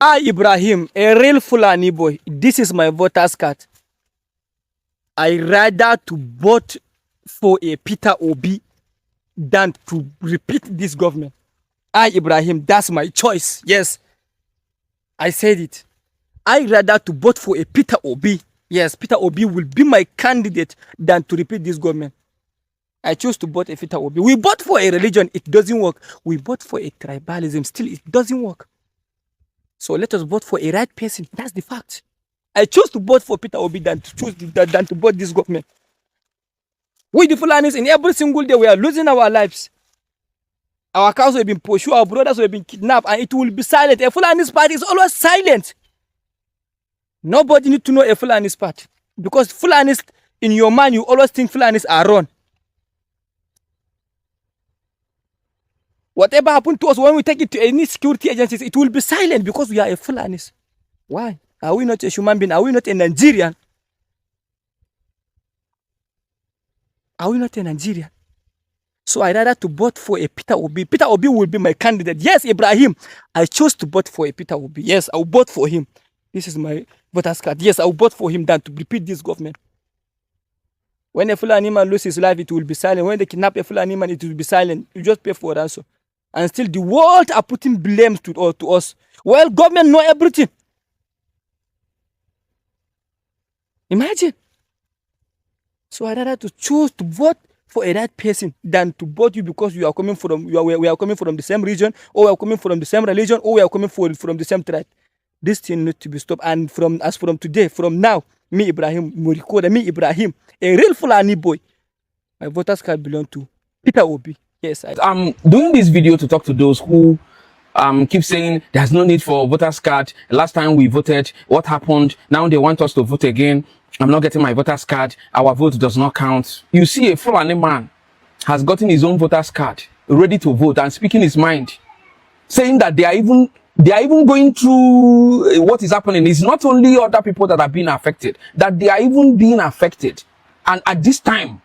Ibrahim, a real Fulani boy. This is my voter's card. I rather to vote for a Peter Obi than to repeat this government. Ibrahim, that's my choice. Yes, I said it. I rather to vote for a Peter Obi. Yes, Peter Obi will be my candidate than to repeat this government. I chose to vote a Peter Obi. We vote for a religion, it doesn't work. We vote for a tribalism, still it doesn't work. So let us vote for a right person. That's the fact. I chose to vote for Peter Obi than to vote this government. We the Fulanis, in every single day we are losing our lives. Our cows have been pursued, our brothers have been kidnapped, and it will be silent. A Fulani's party is always silent. Nobody need to know a Fulani's party. Because Fulanis, in your mind, you always think Fulanis are wrong. Whatever happened to us, when we take it to any security agencies, it will be silent because we are a Fulanis. Why? Are we not a human being? Are we not a Nigerian? Are we not a Nigerian? So I rather to vote for a Peter Obi. Peter Obi will be my candidate. Yes, Ibrahim, I chose to vote for a Peter Obi. Yes, I will vote for him. This is my voter's card. Yes, I will vote for him than to repeat this government. When a Fulani man loses his life, it will be silent. When they kidnap a Fulani man, it will be silent. You just pay for ransom. And still the world are putting blames to us. Well, government know everything. Imagine. So I rather to choose to vote for a right person than to vote you because we are coming from we are coming from the same region, or we are coming from the same religion, or we are coming from the same tribe. This thing needs to be stopped. And from today, from now, me Ibrahim Murikoda, me Ibrahim, a real Fulani boy, my voters card belong to Peter Obi. Yes, I'm doing this video to talk to those who keep saying there's no need for voters card. Last time we voted, what happened? Now they want us to vote again. I'm not getting my voters card. Our vote does not count. You see, a Fulani man has gotten his own voters card, ready to vote and speaking his mind, saying that they are even going through what is happening. It's not only other people that are being affected, that they are even being affected. And at this time,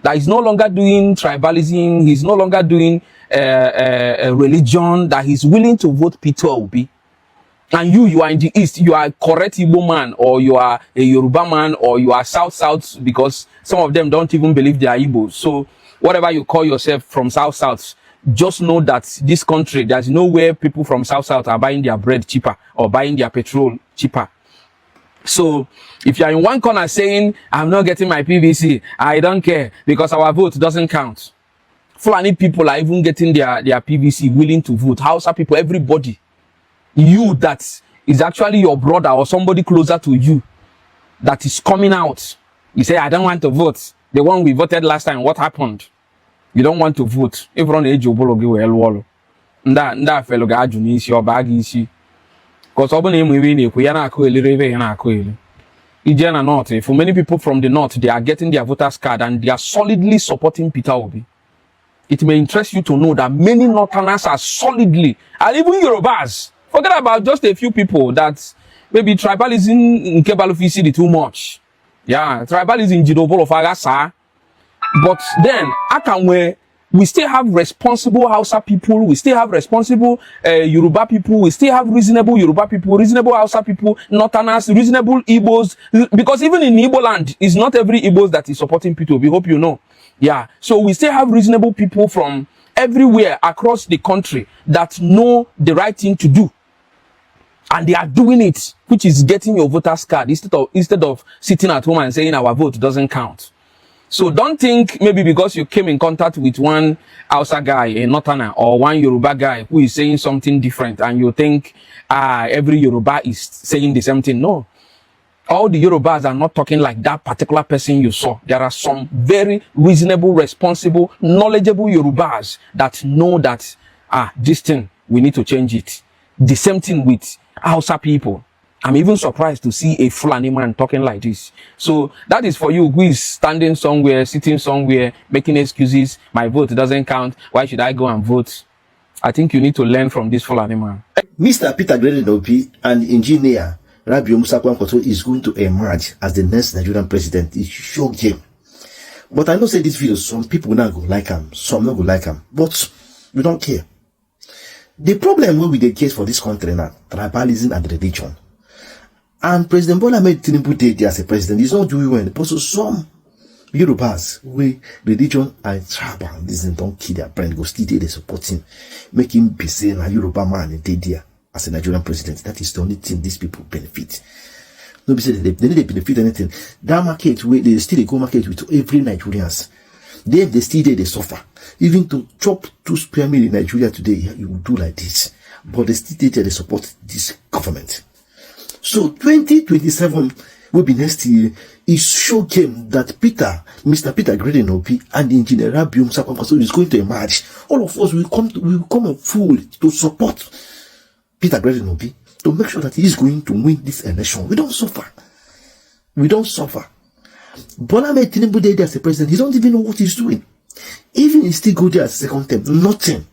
that he's no longer doing tribalism, he's no longer doing religion, that he's willing to vote Peter Obi. And you are in the East, you are a correct Igbo man, or you are a Yoruba man, or you are South, because some of them don't even believe they are Igbo. So whatever you call yourself from South, just know that this country, there's nowhere people from South are buying their bread cheaper or buying their petrol cheaper. So if you are in one corner saying, I'm not getting my PVC, I don't care because our vote doesn't count. Fulani people are even getting their PVC, willing to vote. Hausa people, everybody. You that is actually your brother or somebody closer to you that is coming out. You say, I don't want to vote. The one we voted last time, what happened? You don't want to vote. If you're on the age of Bolo, that fellow guy, your bag is because for many people from the north, they are getting their voters card and they are solidly supporting Peter Obi. It may interest you to know that many northerners are solidly, and even Yorubas. Forget about just a few people that maybe tribalism in Kebalufisi too much. Yeah, tribalism in Jidobolo of Agasa. But then, we still have responsible Hausa people, we still have responsible Yoruba people, we still have reasonable Yoruba people, reasonable Hausa people, Northerners, reasonable Igbos, because even in Igbo land, it's not every Igbos that is supporting Peter. We hope you know. Yeah, so we still have reasonable people from everywhere across the country that know the right thing to do. And they are doing it, which is getting your voter's card instead of sitting at home and saying our vote doesn't count. So don't think maybe because you came in contact with one Hausa guy, a Northerner, or one Yoruba guy who is saying something different and you think every Yoruba is saying the same thing. No. All the Yorubas are not talking like that particular person you saw. There are some very reasonable, responsible, knowledgeable Yorubas that know that this thing, we need to change it. The same thing with Hausa people. I'm even surprised to see a Fulani man talking like this. So that is for you who is standing somewhere, sitting somewhere, making excuses. My vote doesn't count. Why should I go and vote? I think you need to learn from this Fulani man. Mr. Peter Obi and engineer Rabiu Musa Kwankwaso is going to emerge as the next Nigerian president. It shocked him. But I know say this video, some people not go like him, some not go like him. But we don't care. The problem with the case for this country now, tribalism and religion. And President Bola Ahmed Tinubu did as a president. He's not doing well. But also some Yorubas, where religion and tribalism don't kill their brain, go still they support him, make him be saying a Yoruba man and they there as a Nigerian president. That is the only thing these people benefit. Nobody say they need to benefit anything. That market where they still go market with every Nigerians. They still they suffer. Even to chop 2 square meal in Nigeria today, you will do like this. But they still they support this government. So 2027 will be next year. It show game that Mr. Peter Gredenobi and Engineer Rabium Sakwamkaso is going to emerge. All of us will come a full to support Peter Gredenobi to make sure that he is going to win this election. We don't suffer. We don't suffer. Bola Ahmed Tinubu there as a president, he don't even know what he's doing. Even he still go there as a second term, nothing.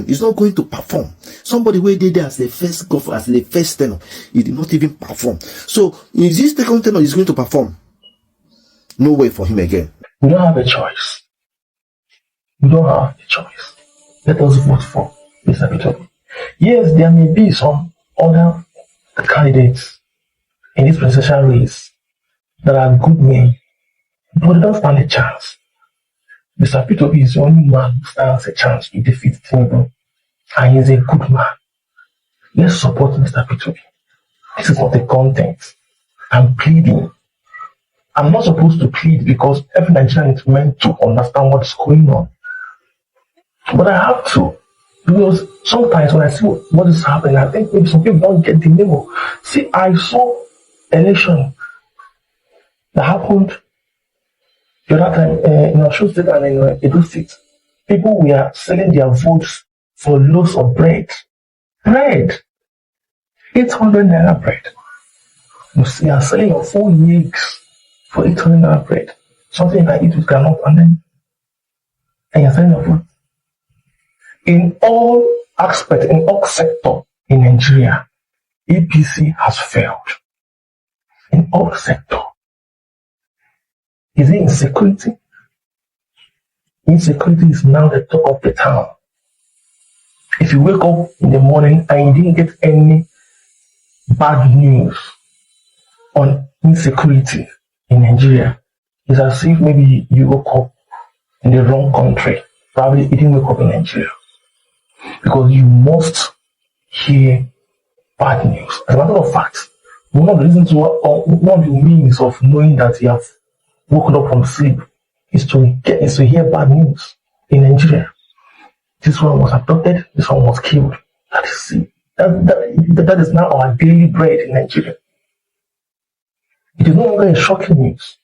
He's not going to perform. Somebody who did there as the first governor, as the first tenor, he did not even perform. So in this second tenor, he's going to perform. No way for him again. We don't have a choice. Let us vote for Mr. Peter. Yes, there may be some other candidates in this presidential race that are good men, but they don't stand a chance. Mr. Peter is the only man who stands a chance to defeat Tinubu, and he's a good man. Let's support Mr. Peter. This is not the content. I'm pleading. I'm not supposed to plead because every Nigerian is meant to understand what's going on. But I have to. Because sometimes when I see what is happening, I think maybe some people don't get the memo. See, I saw election that happened the other time in Osun State and in Edo State. People were selling their votes for loaves of bread. 800 naira bread. You are selling your 4 eggs for 800 naira bread. Something you can eat with groundnut and you're selling your food. In all aspects, in all sectors in Nigeria, APC has failed. In all sectors. Is it insecurity? Insecurity is now the talk of the town. If you wake up in the morning and you didn't get any bad news on insecurity in Nigeria, it's as if maybe you woke up in the wrong country. Probably you didn't wake up in Nigeria. Because you must hear bad news. As a matter of fact, one of the reasons one of the means of knowing that you have woken up from sleep is to hear bad news in Nigeria. This one was abducted, this one was killed. That is now our daily bread in Nigeria. It is no longer a shocking news.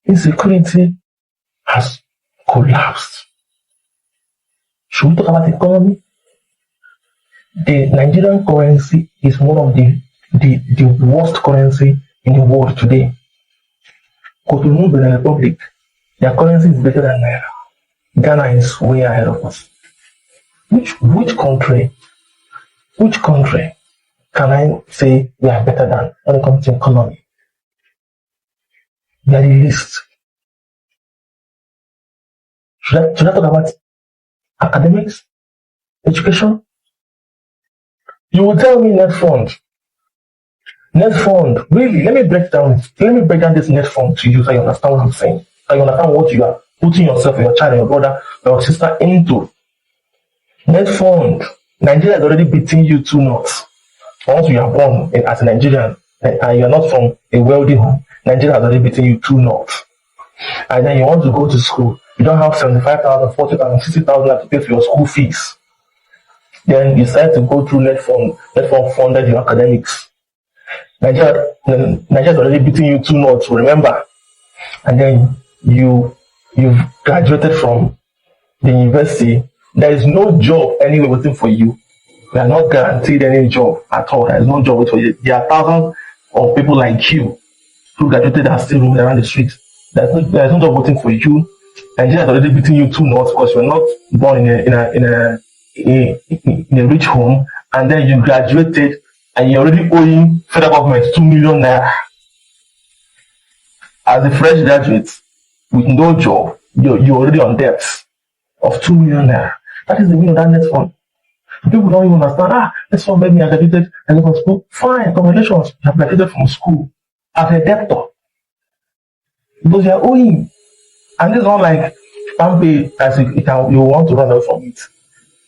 Insecurity has collapsed. Should we talk about the economy? The Nigerian currency is one of the worst currency in the world today. Cotonou, Benin Republic, their currency is better than Naira. Ghana is way ahead of us. Which country can I say we are better than when it comes to economy? We are the least. Should I talk about academics? Education? You will tell me net fund. Net fund, really, let me break down this net fund to you so you understand what I'm saying. So you understand what you are putting yourself, your child, your brother, your sister into. Net fund, Nigeria is already beating you 2-0. Once you are born as a Nigerian and you are not from a wealthy home, Nigeria is already beating you 2-0. And then you want to go to school, you don't have 75,000, 40,000, 60,000 to pay for your school fees. Then you decide to go through net fund funded your academics. Nigeria is already beating you 2-0, remember. And then you've graduated from the university. There is no job anywhere waiting for you. You are not guaranteed any job at all. There is no job waiting for you. There are thousands of people like you who graduated and still roaming around the streets. There is no job waiting for you. Nigeria is already beating you 2-0 because you are not born in a rich home, and then you graduated and you're already owing federal government 2 million naira. As a fresh graduate with no job, you're already on debt of 2 million naira. That is the meaning of that net fund. People don't even understand. This one made me graduated and from school. Fine, congratulations, you have graduated from school as a debtor. Because you are owing. And this is not like pay as you want to run away from it.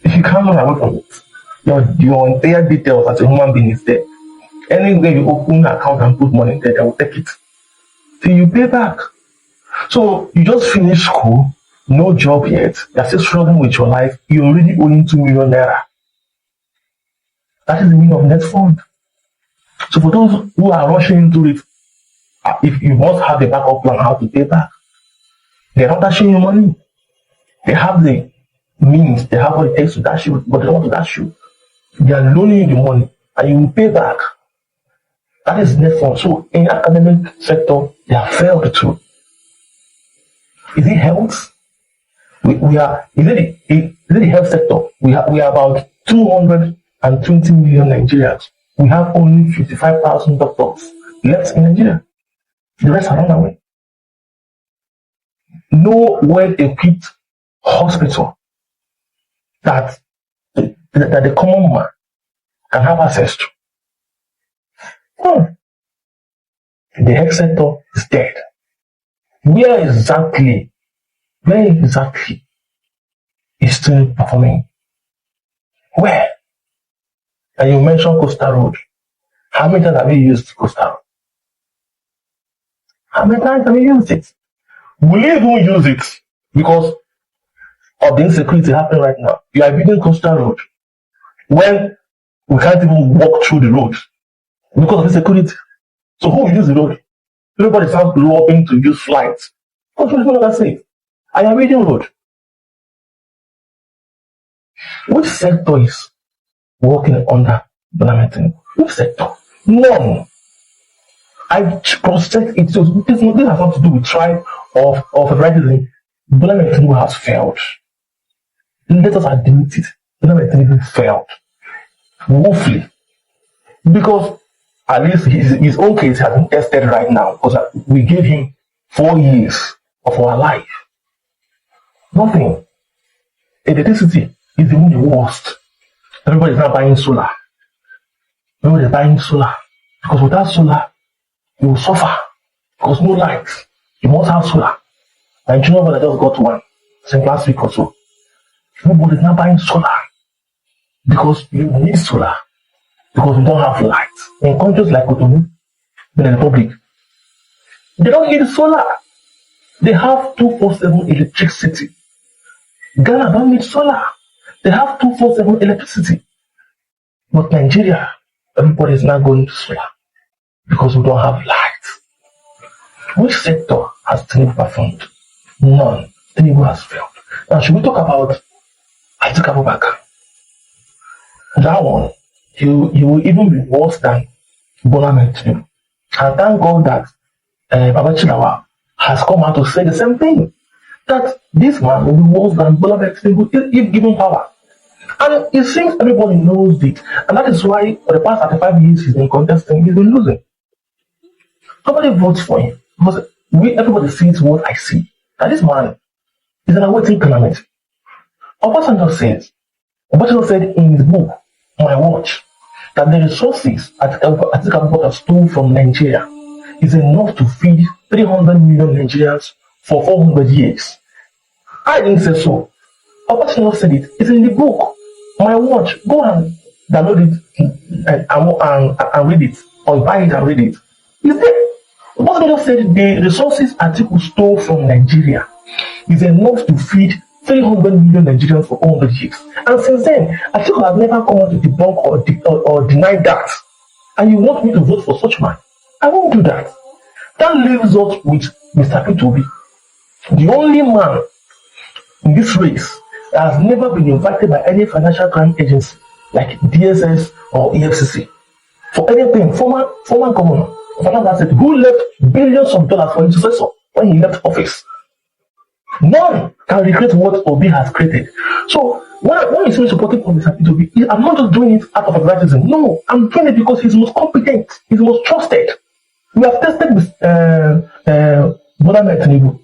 If you can't run away from it, your entire details as a human being is there. Anywhere you open an account and put money there, they will take it till you pay back. So you just finished school, no job yet, you're still struggling with your life, you're already owing 2 million naira. That is the meaning of net fund. So for those who are rushing into it, if you must have a backup plan how to pay back. They're not dashing you money. They have the means, they have what it takes to dash you, but they don't want to dash you. They are loaning you the money and you will pay back. That is net fund. So in academic sector, they have failed too. Is it health? We are. Is it the health sector? We are about 220 million Nigerians. We have only 55,000 doctors left in Nigeria. The rest are run away. No well-equipped hospital that the common man can have access to. The health sector is dead. Where exactly is still performing? Where? And you mentioned Coastal Road. How many times have you used Coastal Road? How many times have you used it? Will you even use it because of the insecurity happening right now? You are building Coastal Road when we can't even walk through the road because of insecurity. So who will use the road? Everybody starts lobbying to use flights. What's that say? I am reading road. Which sector is working under government? Which sector? None. I cross-checked it. So this has nothing to do with tribe of federalism. Tinubu has failed. Let us admit it. Tinubu failed. Woefully. Because at least his own case has been tested right now. Because we gave him 4 years of our life. Nothing. Electricity is even the worst. Everybody is now buying solar. Everybody is buying solar. Because without solar, you will suffer. Because no lights. You must have solar. And you know what? I just got one since last week or so. Everybody is now buying solar. Because you need solar. Because we don't have lights. In countries like Cotonou, in the Republic, they don't need solar. They have 247 electricity. Ghana don't need solar. They have 247 electricity. But Nigeria, everybody is not going to solar because we don't have lights. Which sector has Tinubu performed? None. Tinubu has failed. Now, should we talk about Atiku Abubakar? That one, he will even be worse than Bola Tinubu. And thank God that Baba Chilawa has come out to say the same thing. That this man will be worse than Bola Tinubu if given power. And it seems everybody knows it. And that is why for the past 35 years he's been contesting, he's been losing. Nobody votes for him. Because everybody sees what I see. That this man is an awaiting calamity. Obasanjo said in his book, My Watch, that the resources Atiku Abubakar stole from Nigeria is enough to feed 300 million Nigerians for 400 years. I didn't say so. Obasanjo said it. It's in the book, My Watch. Go and download it and read it, or buy it and read it. It's there. Obasanjo said the resources Atiku stole from Nigeria is enough to feed 300 million Nigerians for 400 years. And since then, Atiku has never come out to debunk or deny that. And you want me to vote for such man? I won't do that. That leaves us with Mr. P2B, the only man in this race that has never been invited by any financial crime agency like DSS or EFCC for anything. Former governor who left billions of dollars for his successor when he left office. None can recreate what Obi has created. So when you see me supporting Mr. P2B, I'm not just doing it out of patriotism. No, I'm doing it because he's most competent, he's most trusted. We have tested with Bola Tinubu.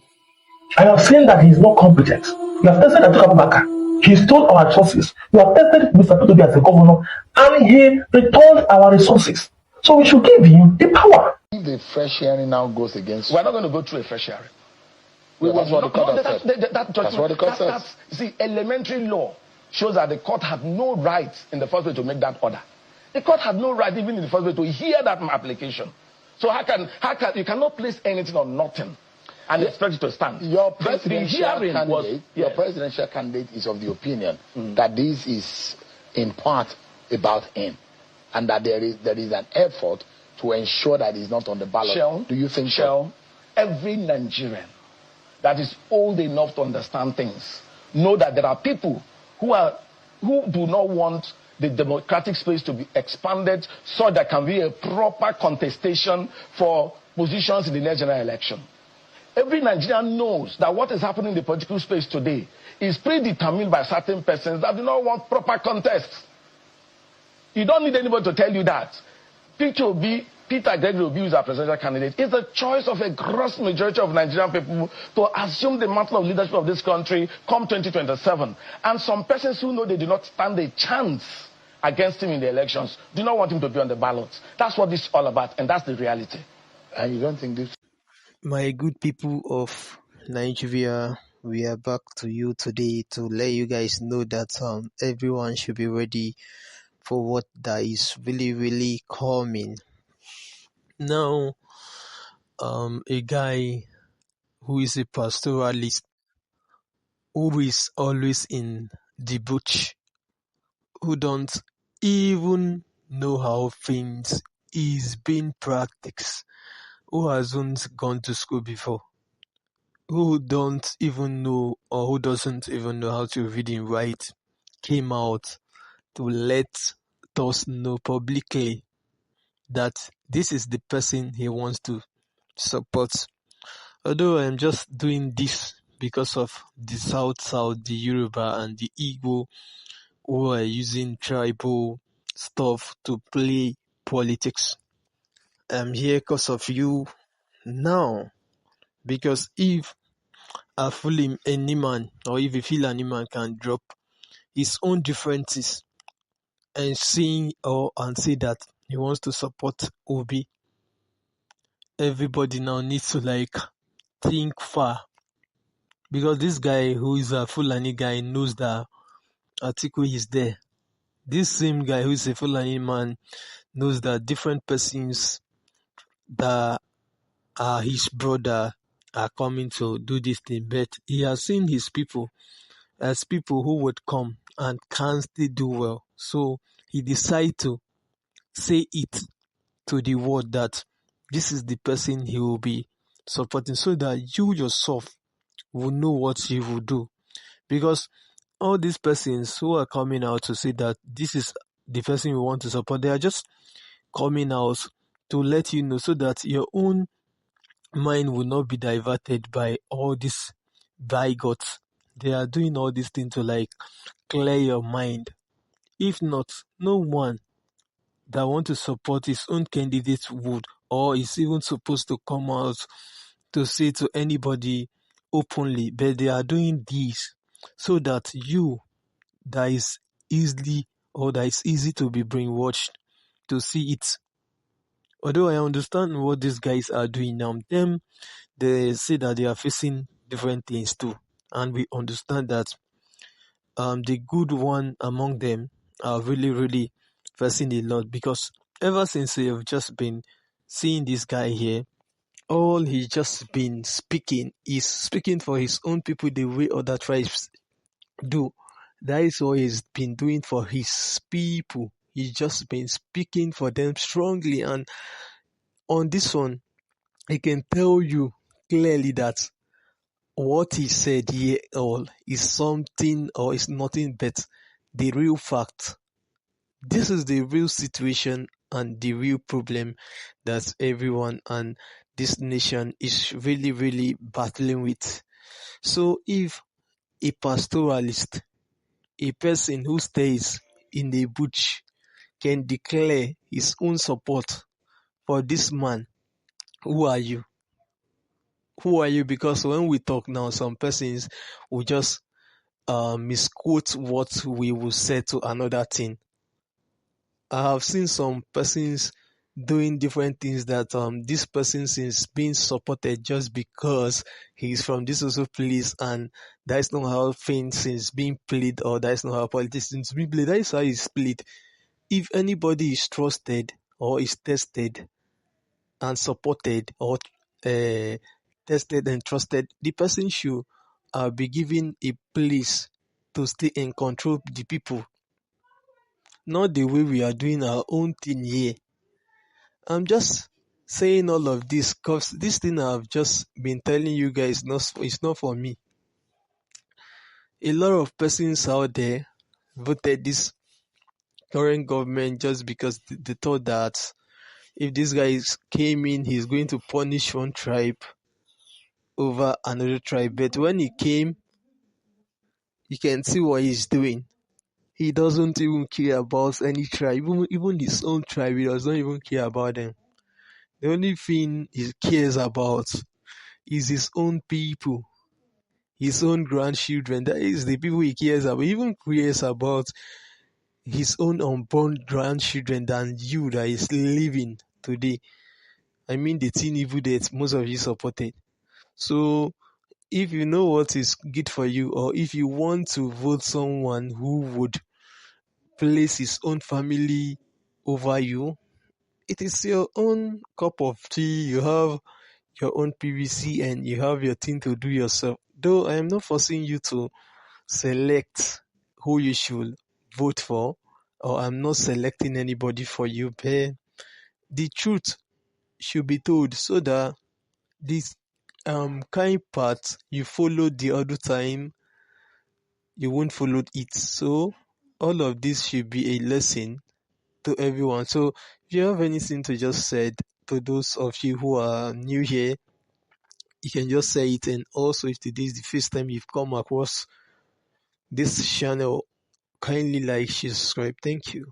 I have seen that he is not competent. We have tested Atiku Abubakar. he stole our resources. You have tested Mr. P2B as a governor, and he returned our resources. So we should give him the power. If the fresh hearing now goes against, we're not going to go through a fresh hearing. That's what the court has said. That's what the court says. See, elementary law shows that the court had no right in the first place to make that order. The court had no right even in the first place to hear that application. So how can you cannot place anything on nothing and expect it to stand? Your presidential candidate is of the opinion that this is in part about him, and that there is an effort to ensure that he's not on the ballot. Do you think so? Every Nigerian that is old enough to understand things know that there are people who do not want the democratic space to be expanded so there can be a proper contestation for positions in the next general election. Every Nigerian knows that what is happening in the political space today is predetermined by certain persons that do not want proper contests. You don't need anybody to tell you that. Peter Gregory Obi, who is our presidential candidate, is the choice of a gross majority of Nigerian people to assume the mantle of leadership of this country come 2027. And some persons who know they do not stand a chance against him in the elections do not want him to be on the ballot. That's what this is all about, and that's the reality. And you don't think this? My good people of Nigeria, we are back to you today to let you guys know that everyone should be ready for what that is really coming. Now, a guy who is a pastoralist, who is always in the bush, who don't even know how things is being practiced, who hasn't gone to school before, who don't even know or who doesn't even know how to read and write, came out to let us know publicly that this is the person he wants to support. Although I'm just doing this because of the South, the Yoruba and the Igbo who are using tribal stuff to play politics. I'm here because of you now. Because if a Fulani man or if a Fulani man can drop his own differences and say that he wants to support Obi, everybody now needs to think far. Because this guy who is a Fulani guy knows that Atiku is there. This same guy who is a Fulani man knows that different persons that are his brother are coming to do this thing, but he has seen his people as people who would come and can't still do well. So he decided to say it to the world that this is the person he will be supporting, so that you yourself will know what you will do. Because all these persons who are coming out to say that this is the person we want to support, they are just coming out to let you know so that your own mind will not be diverted by all these bigots. They are doing all these things to clear your mind. If not, no one that want to support his own candidate would or is even supposed to come out to say to anybody openly, but they are doing this so that you that is easy to be brainwashed to see it. Although I understand what these guys are doing now, they say that they are facing different things too, and we understand that the good one among them are really facing a lot, because ever since we have just been seeing this guy here, all he's just been speaking is speaking for his own people the way other tribes do. That is what he's been doing for his people. He's just been speaking for them strongly, and on this one, I can tell you clearly that what he said here all is something or is nothing but the real fact. This is the real situation and the real problem that everyone and this nation is really battling with. So if a pastoralist, a person who stays in the bush, can declare his own support for this man, who are you? Who are you? Because when we talk now, some persons will just misquote what we will say to another thing. I have seen some persons doing different things that this person is being supported just because he's from this also place, and that is not how things is being played, or that is not how politics is being played. That is how it's played. If anybody is trusted or is tested and supported, or tested and trusted, the person should be given a place to stay and control the people, not the way we are doing our own thing here. I'm just saying all of this because this thing I've just been telling you guys, it's not for me. A lot of persons out there voted this current government just because they thought that if this guy came in, he's going to punish one tribe over another tribe. But when he came, you can see what he's doing. He doesn't even care about any tribe, even his own tribe. He does not even care about them. The only thing he cares about is his own people, his own grandchildren. That is the people he cares about. He even cares about his own unborn grandchildren than you that is living today. I mean the Tinubu that most of you supported. So if you know what is good for you, or if you want to vote someone who would place his own family over you, it is your own cup of tea. You have your own PVC and you have your thing to do yourself. Though I am not forcing you to select who you should vote for, or I'm not selecting anybody for you, but the truth should be told so that this kind path you followed the other time, you won't follow it. So all of this should be a lesson to everyone. So if you have anything to just say to those of you who are new here, you can just say it. And also, if today is the first time you've come across this channel, kindly like, share, subscribe. Thank you.